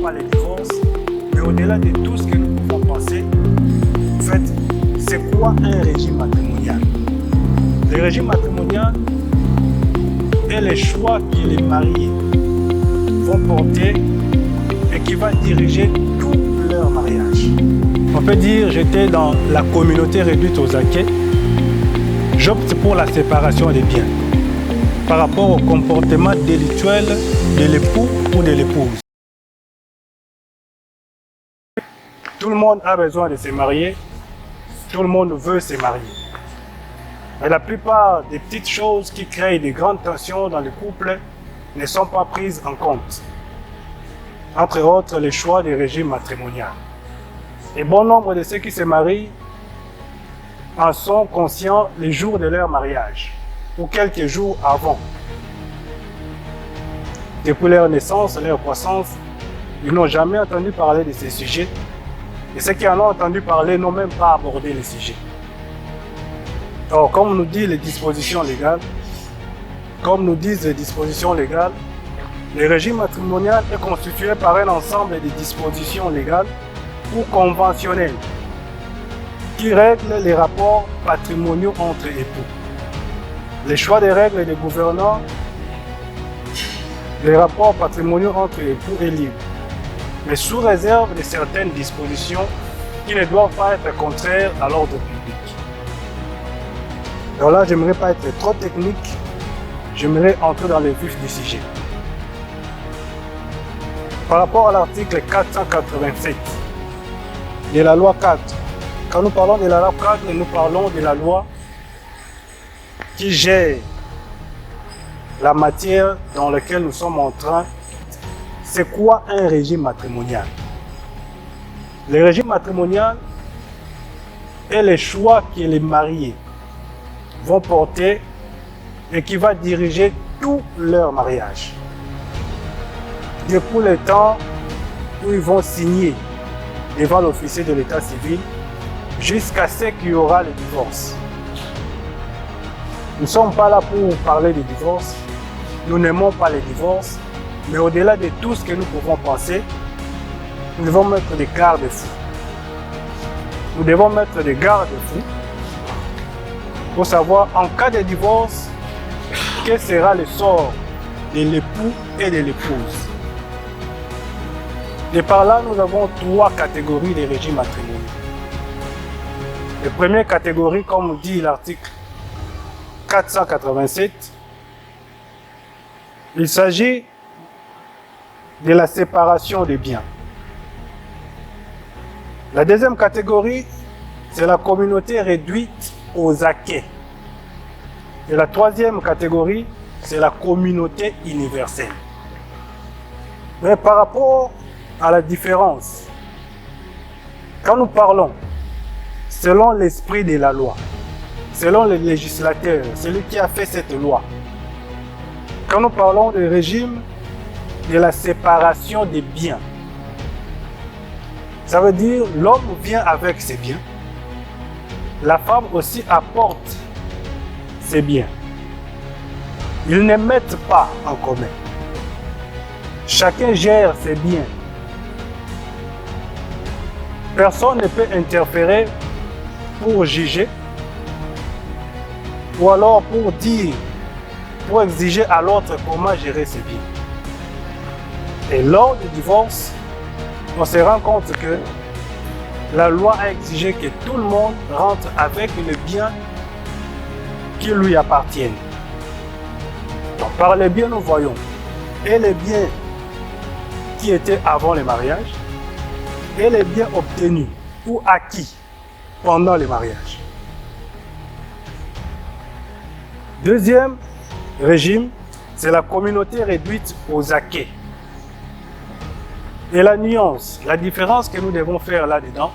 pas les divorces, mais au-delà de tout ce que nous pouvons penser, en fait, c'est quoi un régime matrimonial? Le régime matrimonial est le choix que les mariés vont porter et qui va diriger tout leur mariage. On peut dire, j'étais dans la communauté réduite aux acquets, j'opte pour la séparation des biens par rapport au comportement délictuel de l'époux ou de l'épouse. Tout le monde a besoin de se marier, tout le monde veut se marier. Mais la plupart des petites choses qui créent de grandes tensions dans le couple ne sont pas prises en compte. Entre autres, les choix du régime matrimonial. Et bon nombre de ceux qui se marient en sont conscients les jours de leur mariage ou quelques jours avant. Depuis leur naissance, leur croissance, ils n'ont jamais entendu parler de ces sujets. Et ceux qui en ont entendu parler n'ont même pas abordé le sujet. Or, comme nous disent les dispositions légales, le régime matrimonial est constitué par un ensemble de dispositions légales ou conventionnelles qui règlent les rapports patrimoniaux entre époux. Les choix des règles des gouvernants, les rapports patrimoniaux entre époux est libre, mais sous réserve de certaines dispositions qui ne doivent pas être contraires à l'ordre public. Alors là, je n'aimerais pas être trop technique, j'aimerais entrer dans le vif du sujet. Par rapport à l'article 487 de la loi 4, quand nous parlons de la loi 4, nous parlons de la loi qui gère la matière dans laquelle nous sommes en train. C'est quoi un régime matrimonial? Le régime matrimonial est le choix que les mariés vont porter et qui va diriger tout leur mariage. Depuis le temps où ils vont signer devant l'officier de l'état civil jusqu'à ce qu'il y aura le divorce. Nous ne sommes pas là pour parler de divorce, nous n'aimons pas les divorces, mais au-delà de tout ce que nous pouvons penser, nous devons mettre des garde-fous. Nous devons mettre des garde-fous pour savoir, en cas de divorce, quel sera le sort de l'époux et de l'épouse. Et par là, nous avons trois catégories de régimes matrimoniaux. La première catégorie, comme dit l'article 487, il s'agit de la séparation des biens. La deuxième catégorie, c'est la communauté réduite aux acquets. Et la troisième catégorie, c'est la communauté universelle. Mais par rapport à la différence, quand nous parlons, selon l'esprit de la loi, selon le législateur, celui qui a fait cette loi, quand nous parlons du régime de la séparation des biens, ça veut dire l'homme vient avec ses biens, la femme aussi apporte ses biens. Ils ne mettent pas en commun. Chacun gère ses biens. Personne ne peut interférer pour juger ou alors pour dire, pour exiger à l'autre comment gérer ses biens. Et lors du divorce, on se rend compte que la loi a exigé que tout le monde rentre avec les biens qui lui appartiennent. Donc par les biens, nous voyons et les biens qui étaient avant le mariage et les biens obtenus ou acquis pendant le mariage. Deuxième régime, c'est la communauté réduite aux acquets. Et la nuance, la différence que nous devons faire là-dedans,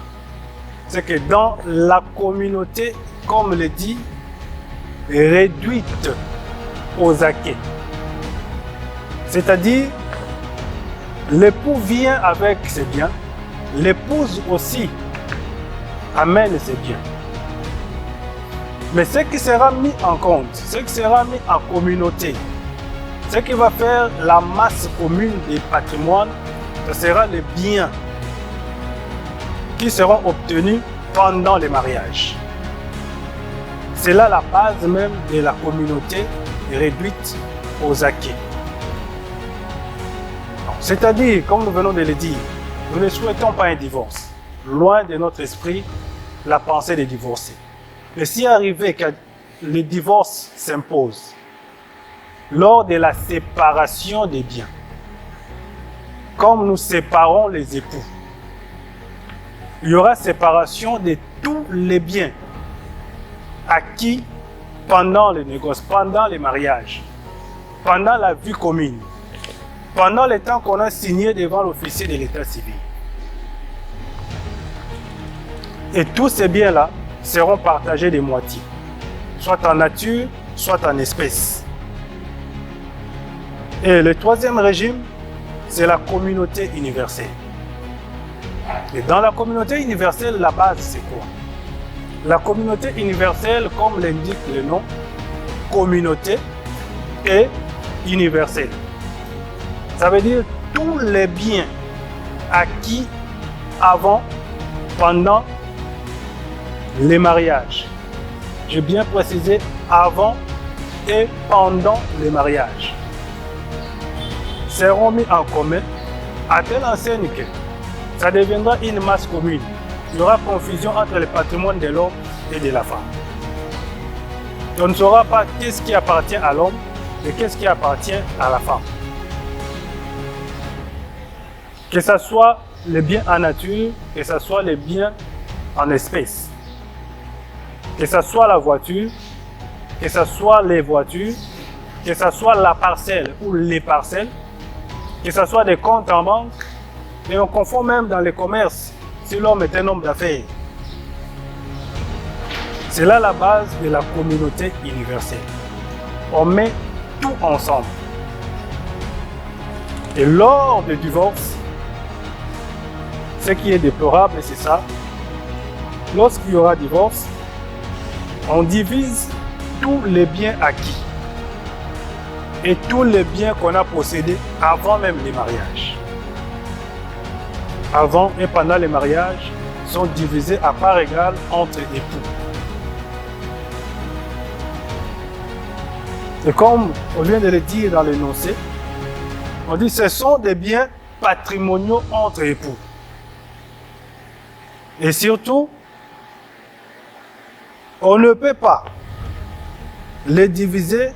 c'est que dans la communauté, comme le dit, réduite aux acquets, c'est-à-dire l'époux vient avec ses biens, l'épouse aussi amène ses biens. Mais ce qui sera mis en compte, ce qui sera mis en communauté, ce qui va faire la masse commune des patrimoines, ce sera les biens qui seront obtenus pendant les mariages. C'est là la base même de la communauté réduite aux acquis. C'est-à-dire, comme nous venons de le dire, nous ne souhaitons pas un divorce. Loin de notre esprit, la pensée de divorcer. Mais si arrivé que le divorce s'impose, lors de la séparation des biens, comme nous séparons les époux, il y aura séparation de tous les biens acquis pendant les négoces, pendant les mariages, pendant la vie commune, pendant le temps qu'on a signé devant l'officier de l'état civil. Et tous ces biens-là seront partagés de moitié, soit en nature, soit en espèces. Et le troisième régime, c'est la communauté universelle. Et dans la communauté universelle, la base, c'est quoi? La communauté universelle, comme l'indique le nom, communauté et universelle. Ça veut dire tous les biens acquis avant, pendant les mariages. J'ai bien précisé avant et pendant les mariages. Seront mis en commun à telle enseigne que ça deviendra une masse commune. Il y aura confusion entre le patrimoine de l'homme et de la femme. On ne saura pas qu'est-ce qui appartient à l'homme et qu'est-ce qui appartient à la femme. Que ce soit les biens en nature, que ce soit les biens en espèces. Que ce soit la voiture, que ce soit les voitures, que ce soit la parcelle ou les parcelles, que ce soit des comptes en banque, et on confond même dans les commerces si l'homme est un homme d'affaires. C'est là la base de la communauté universelle. On met tout ensemble. Et lors du divorce, ce qui est déplorable, c'est ça. Lorsqu'il y aura divorce, on divise tous les biens acquis et tous les biens qu'on a possédés avant même les mariages. Avant et pendant les mariages sont divisés à part égale entre époux. Et comme on vient de le dire dans l'énoncé, on dit que ce sont des biens patrimoniaux entre époux. Et surtout, on ne peut pas les diviser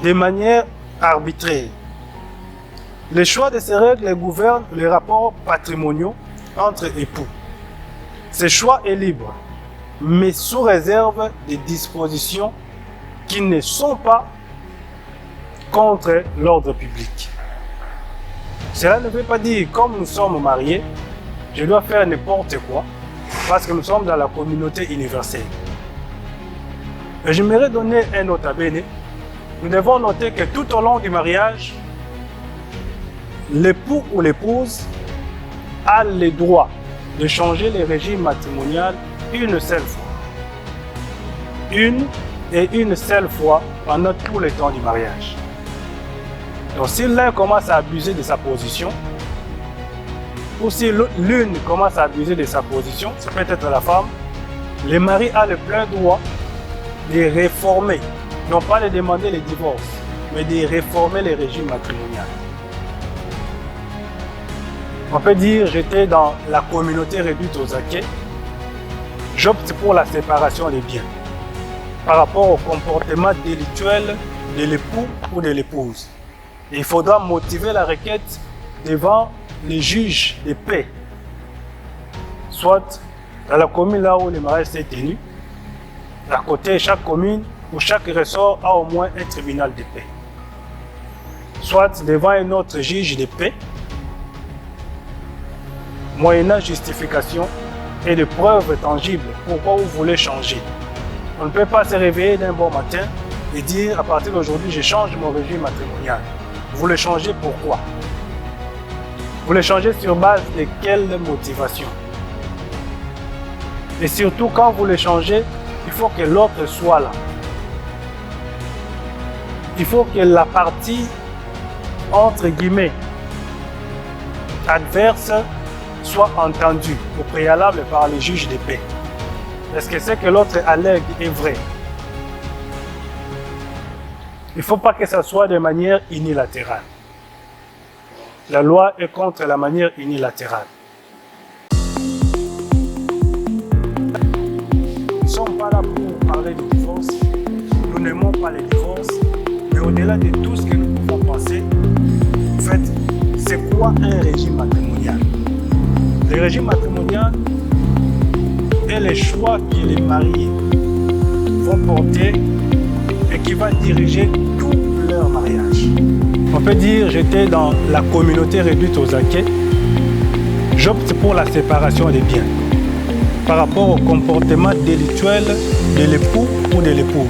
de manière arbitraire. Le choix de ces règles gouverne les rapports patrimoniaux entre époux. Ce choix est libre, mais sous réserve des dispositions qui ne sont pas contre l'ordre public. Cela ne veut pas dire, comme nous sommes mariés, je dois faire n'importe quoi, parce que nous sommes dans la communauté universelle. Et j'aimerais donner un nota bene. Nous devons noter que tout au long du mariage, l'époux ou l'épouse a le droit de changer le régime matrimonial une seule fois. Une seule fois pendant tout le temps du mariage. Donc si l'un commence à abuser de sa position, ou si l'une commence à abuser de sa position, c'est peut-être la femme, le mari a le plein droit de réformer, non pas de demander le divorce, mais de réformer le régime matrimonial. On peut dire, j'étais dans la communauté réduite aux acquis, j'opte pour la séparation des biens par rapport au comportement délictuel de l'époux ou de l'épouse. Il faudra motiver la requête devant les juges de paix, soit dans la commune là où le mariage s'est tenu, à côté de chaque commune où chaque ressort a au moins un tribunal de paix, soit devant un autre juge de paix, moyennant justification et de preuves tangibles pourquoi vous voulez changer. On ne peut pas se réveiller d'un bon matin et dire à partir d'aujourd'hui je change mon régime matrimonial. Vous le changez pourquoi? Vous le changez sur base de quelle motivation? Et surtout quand vous le changez, il faut que l'autre soit là. Il faut que la partie entre guillemets adverse soit entendue au préalable par les juges de paix. Est-ce que ce que l'autre allègue est vrai? Il ne faut pas que ça soit de manière unilatérale. La loi est contre la manière unilatérale. Nous ne sommes pas là pour parler de divorce. Nous n'aimons pas les divorces. Mais au-delà de tout ce que nous pouvons penser, en fait, c'est quoi un régime matrimonial? Le régime matrimonial est le choix que les mariés vont porter et qui va diriger tout leur mariage. On peut dire, j'étais dans la communauté réduite aux acquis, j'opte pour la séparation des biens par rapport au comportement délictuel de l'époux ou de l'épouse.